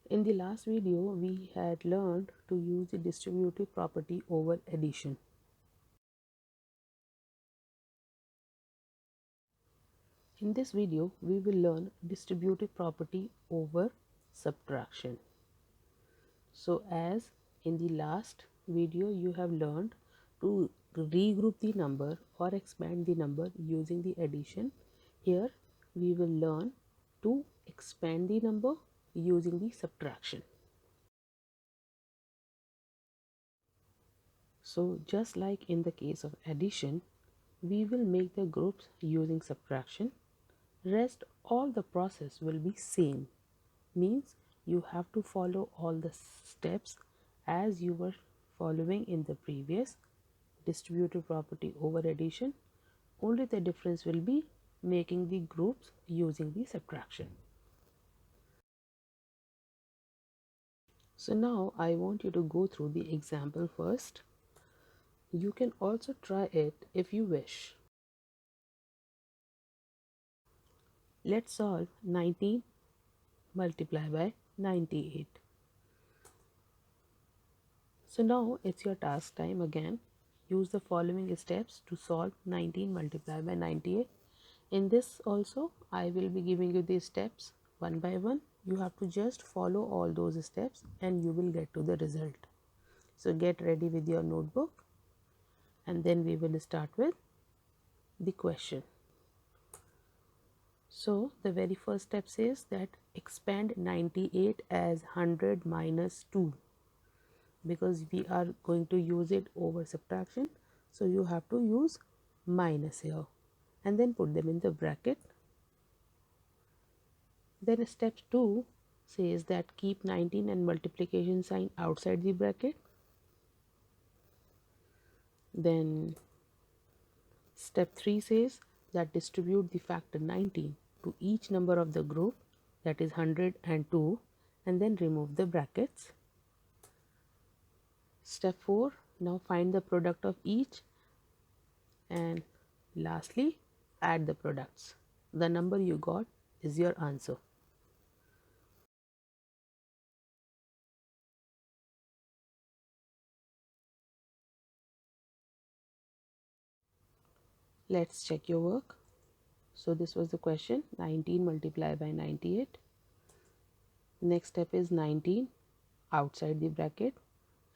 In the last video, we had learned to use the distributive property over addition. In this video, we will learn distributive property over subtraction. So as in the last video, you have learned to regroup the number or expand the number using the addition. Here we will learn to expand the number using the subtraction. So just like in the case of addition, we will make the groups using subtraction. Rest all the process will be same. Means you have to follow all the steps as you were following in the previous distributive property over addition. Only the difference will be making the groups using the subtraction. So now I want you to go through the example first. You can also try it if you wish. Let's solve 19 multiplied by 98. So now it's your task time again. Use the following steps to solve 19 multiplied by 98. In this also I will be giving you these steps one by one. You have to just follow all those steps and you will get to the result. So get ready with your notebook and then we will start with the question. So the very first step says that expand 98 as 100 minus 2. Because we are going to use it over subtraction, so you have to use minus here and then put them in the bracket. Then step 2 says that keep 19 and multiplication sign outside the bracket. Then step 3 says that distribute the factor 19 to each number of the group, that is 100 and 2, and then remove the brackets. Step 4, now find the product of each, and lastly add the products. The number you got is your answer. Let's check your work. So this was the question, 19 multiplied by 98. Next step is 19 outside the bracket,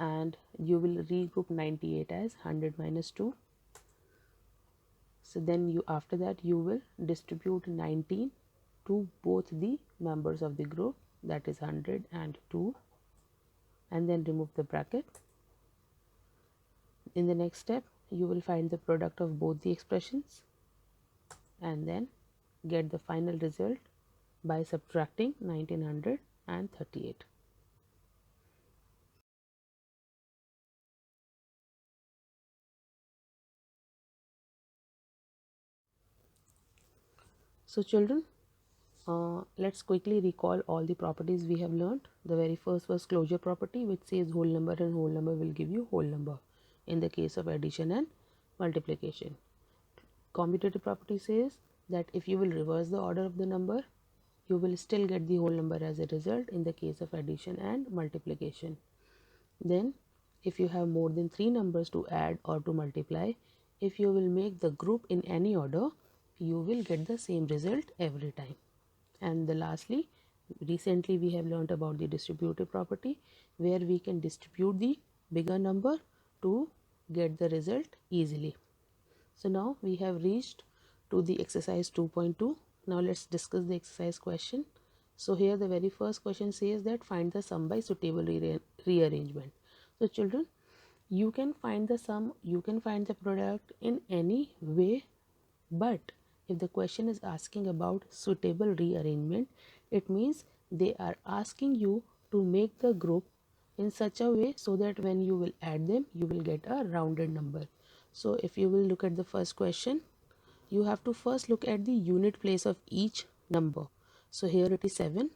and you will regroup 98 as 100 minus 2. So then you, after that, you will distribute 19 to both the members of the group, that is 100 and 2, and then remove the bracket. In the next step, you will find the product of both the expressions and then get the final result by subtracting 1900 and 38. So children, let's quickly recall all the properties we have learned. The very first was closure property, which says whole number and whole number will give you whole number in the case of addition and multiplication. Commutative property says that if you will reverse the order of the number, you will still get the whole number as a result in the case of addition and multiplication. Then if you have more than 3 numbers to add or to multiply, if you will make the group in any order, you will get the same result every time. And lastly, recently we have learned about the distributive property, where we can distribute the bigger number to get the result easily. So now we have reached to the exercise 2.2. Now let's discuss the exercise question. So here the very first question says that find the sum by suitable rearrangement. So children, you can find the sum, you can find the product in any way, but if the question is asking about suitable rearrangement, it means they are asking you to make the group in such a way so that when you will add them, you will get a rounded number. So if you will look at the first question, you have to first look at the unit place of each number. So here it is 7,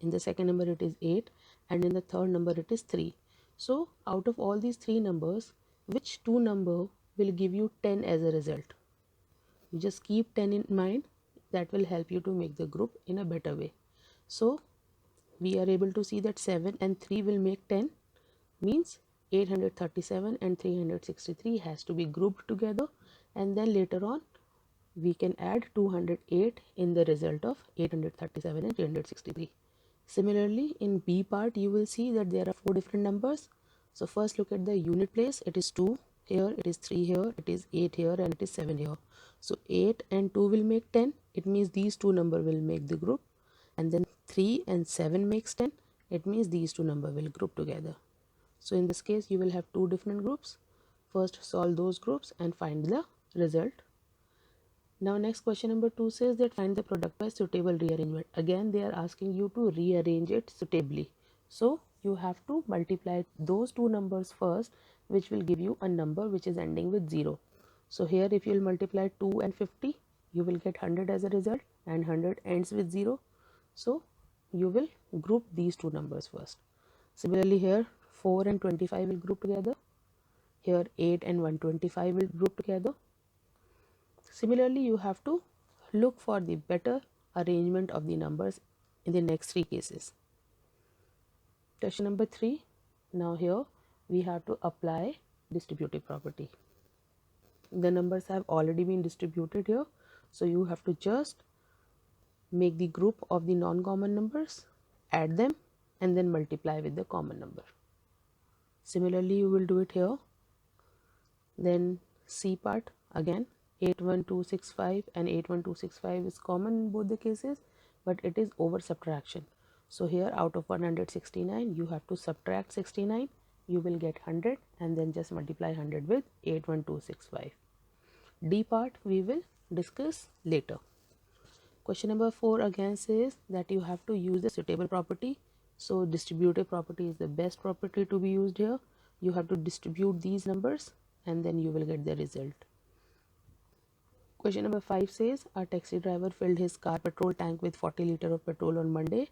in the second number it is 8, and in the third number it is 3. So out of all these 3 numbers, which 2 number will give you 10 as a result? You just keep 10 in mind. That will help you to make the group in a better way. So we are able to see that 7 and 3 will make 10, means 837 and 363 has to be grouped together, and then later on we can add 208 in the result of 837 and 363. Similarly, in B part, you will see that there are 4 different numbers. So first look at the unit place. It is 2 here, it is 3 here, it is 8 here, and it is 7 here. So 8 and 2 will make 10. It means these two numbers will make the group. And then 3 and 7 makes 10. It means these two numbers will group together. So in this case, you will have two different groups. First, solve those groups and find the result. Now next question number 2 says that find the product by suitable rearrangement. Again they are asking you to rearrange it suitably. So you have to multiply those two numbers first, which will give you a number which is ending with 0. So here if you will multiply 2 and 50, you will get 100 as a result, and 100 ends with 0. So you will group these two numbers first. Similarly here 4 and 25 will group together. Here 8 and 125 will group together. Similarly, you have to look for the better arrangement of the numbers in the next three cases. Question number 3. Now here we have to apply distributive property. The numbers have already been distributed here, so you have to just make the group of the non-common numbers, add them, and then multiply with the common number. Similarly, you will do it here. Then C part, again 81265 and 81265 is common in both the cases, but it is over subtraction. So here out of 169 you have to subtract 69, you will get 100, and then just multiply 100 with 81265. D part we will discuss later. Question number 4 again says that you have to use the suitable property. So distributive property is the best property to be used here. You have to distribute these numbers and then you will get the result. Question number 5 says a taxi driver filled his car petrol tank with 40 liters of petrol on Monday.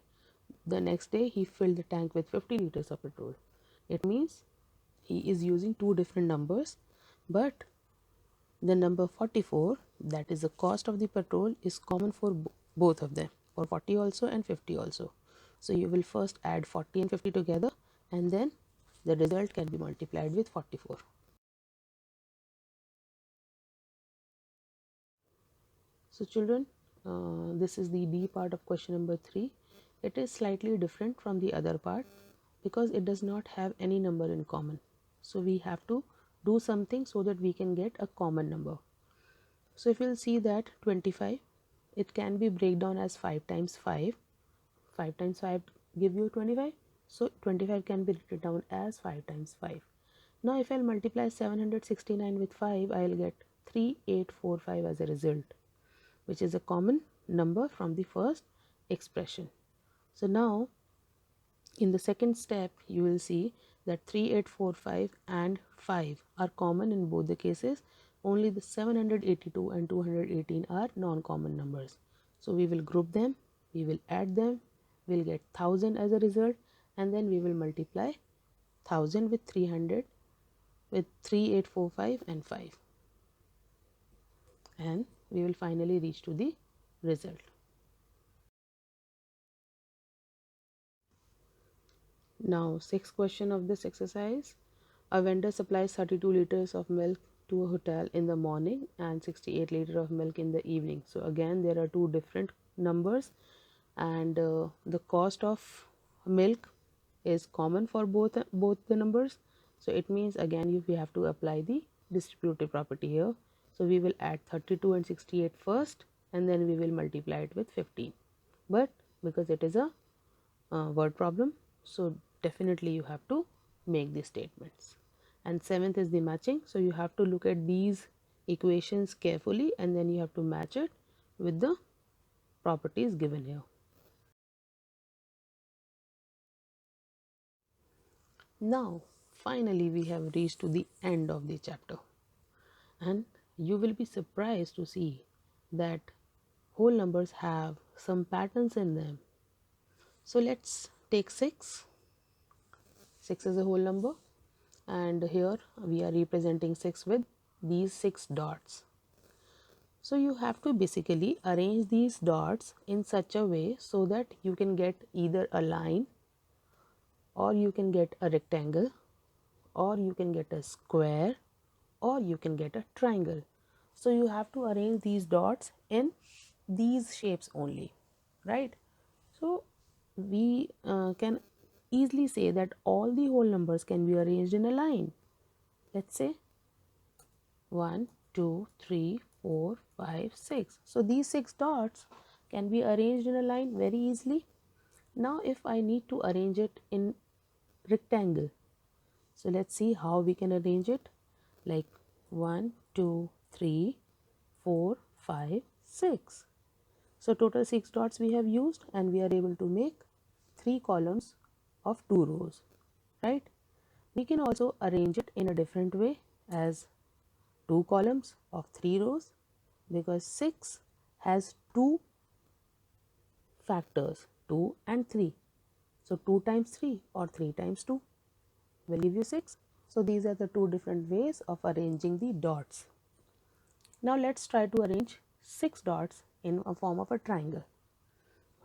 The next day he filled the tank with 50 liters of petrol. It means he is using two different numbers, but the number 44, that is the cost of the petrol, is common for both of them, for 40 also and 50 also. So you will first add 40 and 50 together, and then the result can be multiplied with 44. So children, this is the D part of question number 3. It is slightly different from the other part because it does not have any number in common. So we have to do something so that we can get a common number. So if you'll see that 25, it can be break down as 5 times 5. 5 times 5 give you 25. So 25 can be written down as 5 times 5. Now if I'll multiply 769 with 5, I'll get 3845 as a result, which is a common number from the first expression. So now in the second step you will see that 3845 and 5 are common in both the cases. Only the 782 and 218 are non-common numbers. So we will group them, we will add them, we'll get 1000 as a result, and then we will multiply 1000 with 300 with 3845 and 5, and we will finally reach to the result. Now, sixth question of this exercise. A vendor supplies 32 liters of milk to a hotel in the morning and 68 liters of milk in the evening. So again, there are two different numbers, and the cost of milk is common for both the numbers. So it means again we have to apply the distributive property here. So we will add 32 and 68 first, and then we will multiply it with 15. But because it is a word problem, so definitely you have to make these statements. And seventh is the matching. So you have to look at these equations carefully, and then you have to match it with the properties given here. Now finally we have reached to the end of the chapter, and you will be surprised to see that whole numbers have some patterns in them. So let's take 6. 6 is a whole number, and here we are representing 6 with these 6 dots. So you have to basically arrange these dots in such a way so that you can get either a line, or you can get a rectangle, or you can get a square, or you can get a triangle. So you have to arrange these dots in these shapes only, right? So we can easily say that all the whole numbers can be arranged in a line. Let's say 1, 2, 3, 4, 5, 6. So these 6 dots can be arranged in a line very easily. Now if I need to arrange it in rectangle, so let's see how we can arrange it. Like 1, 2, 3, 4, 5, 6. So total 6 dots we have used, and we are able to make 3 columns of 2 rows, right? We can also arrange it in a different way as 2 columns of 3 rows, because 6 has 2 factors, 2 and 3. So 2 times 3 or 3 times 2 will give you 6. So these are the 2 different ways of arranging the dots. Now let's try to arrange 6 dots in a form of a triangle.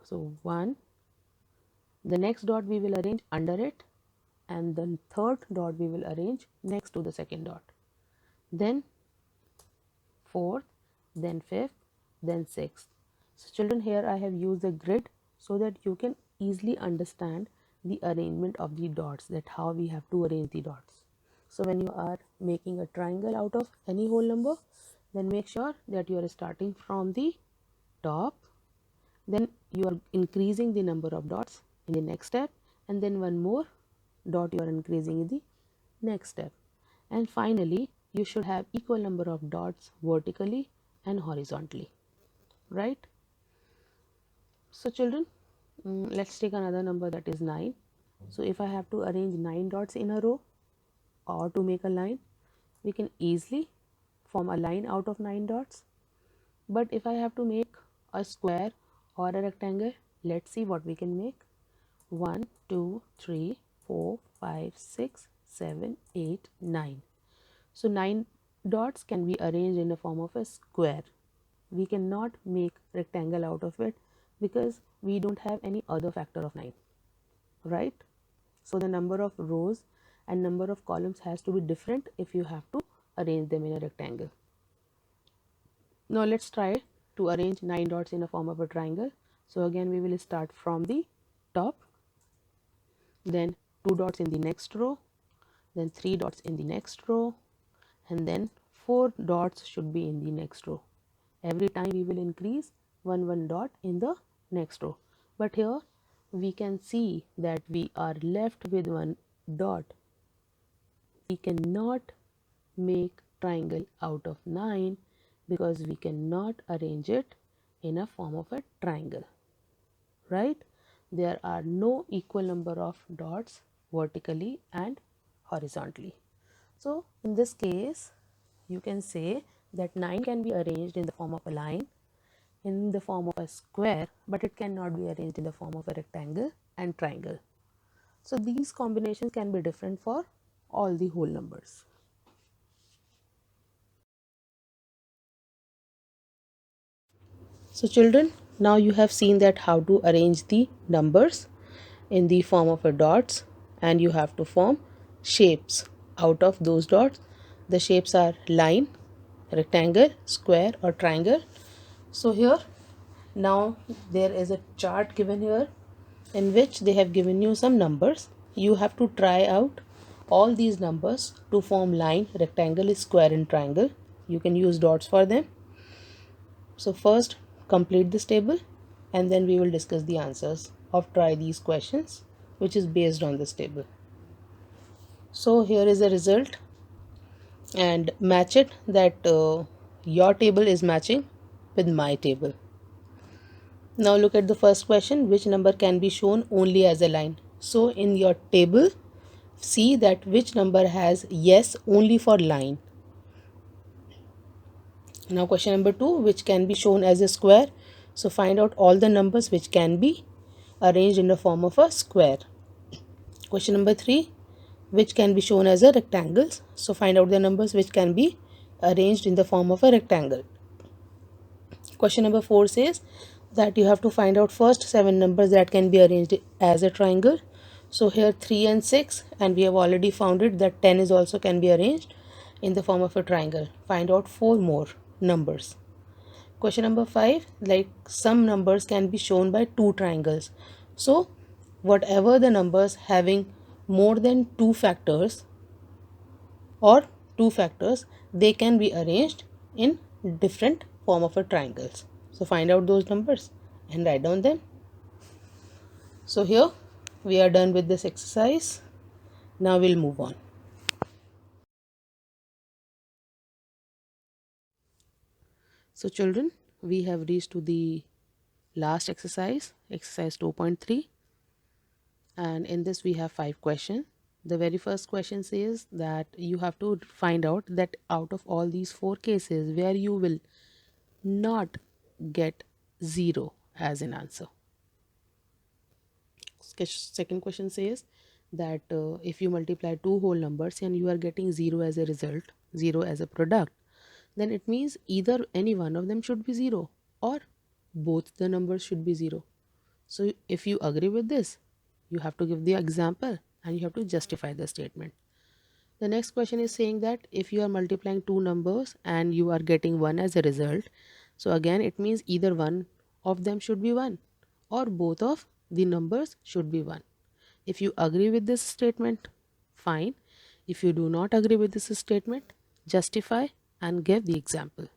So 1, the next dot we will arrange under it, and the third dot we will arrange next to the second dot. Then fourth, then fifth, then sixth. So children, here I have used a grid so that you can easily understand the arrangement of the dots, that how we have to arrange the dots. So when you are making a triangle out of any whole number, then make sure that you are starting from the top, then you are increasing the number of dots in the next step, and then one more dot you are increasing in the next step, and finally you should have equal number of dots vertically and horizontally, right? So children, let's take another number, that is 9. So if I have to arrange 9 dots in a row or to make a line, we can easily form a line out of 9 dots. But if I have to make a square or a rectangle, let's see what we can make. 1, 2, 3, 4, 5, 6, 7, 8, 9. So 9 dots can be arranged in the form of a square. We cannot make rectangle out of it because we don't have any other factor of 9, right? So the number of rows and number of columns has to be different if you have to arrange them in a rectangle. Now let's try to arrange 9 dots in a form of a triangle. So again we will start from the top, then 2 dots in the next row, then 3 dots in the next row, and then 4 dots should be in the next row. Every time we will increase one dot in the next row. But here we can see that we are left with 1 dot. We cannot make triangle out of 9 because we cannot arrange it in a form of a triangle, right? There are no equal number of dots vertically and horizontally. So in this case, you can say that 9 can be arranged in the form of a line, in the form of a square, but it cannot be arranged in the form of a rectangle and triangle. So these combinations can be different for all the whole numbers. So children, now you have seen that how to arrange the numbers in the form of a dots, and you have to form shapes out of those dots. The shapes are line, rectangle, square or triangle. So here now there is a chart given here in which they have given you some numbers. You have to try out all these numbers to form line, rectangle, square and triangle. You can use dots for them. So first complete this table, and then we will discuss the answers of try these questions which is based on this table. So here is the result, and match it that your table is matching with my table. Now look at the first question, which number can be shown only as a line. So in your table, see that which number has yes only for line. Now question number 2, which can be shown as a square. So find out all the numbers which can be arranged in the form of a square. Question number 3, which can be shown as a rectangle. So find out the numbers which can be arranged in the form of a rectangle. Question number 4 says that you have to find out first 7 numbers that can be arranged as a triangle. So here 3 and 6, and we have already found it that 10 is also can be arranged in the form of a triangle. Find out 4 more numbers. Question number 5, like some numbers can be shown by 2 triangles. So whatever the numbers having more than 2 factors or 2 factors, they can be arranged in different form of a triangles. So find out those numbers and write down them. So here we are done with this exercise. Now we'll move on. So children, we have reached to the last exercise, exercise 2.3, and in this we have 5 questions. The very first question says that you have to find out that out of all these 4 cases where you will not get 0 as an answer. Second question says that if you multiply two whole numbers and you are getting 0 as a result, 0 as a product, then it means either any one of them should be 0 or both the numbers should be 0. So if you agree with this, you have to give the example and you have to justify the statement. The next question is saying that if you are multiplying two numbers and you are getting 1 as a result, so again it means either one of them should be 1 or both of the numbers should be 1. If you agree with this statement, fine. If you do not agree with this statement, justify and give the example.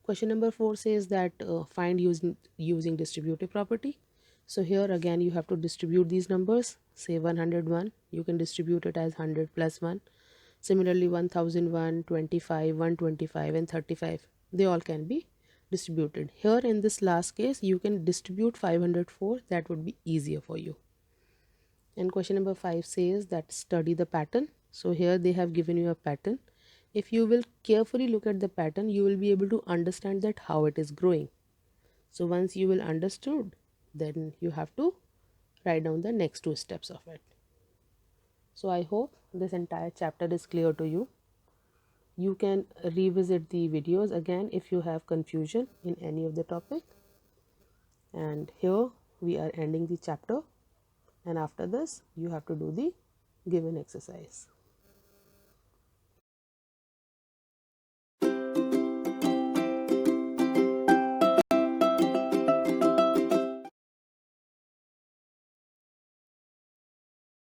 Question number 4 says that find using distributive property. So here again you have to distribute these numbers. Say 101, you can distribute it as 100 plus 1. Similarly 1001, 25, 125 and 35. They all can be distributed. Here in this last case you can distribute 504. That would be easier for you. And question number 5 says that study the pattern. So here they have given you a pattern. If you will carefully look at the pattern, you will be able to understand that how it is growing. So once you will understood, then you have to write down the next 2 steps of it. So I hope this entire chapter is clear to you. You can revisit the videos again if you have confusion in any of the topic. And here we are ending the chapter, and after this you have to do the given exercise.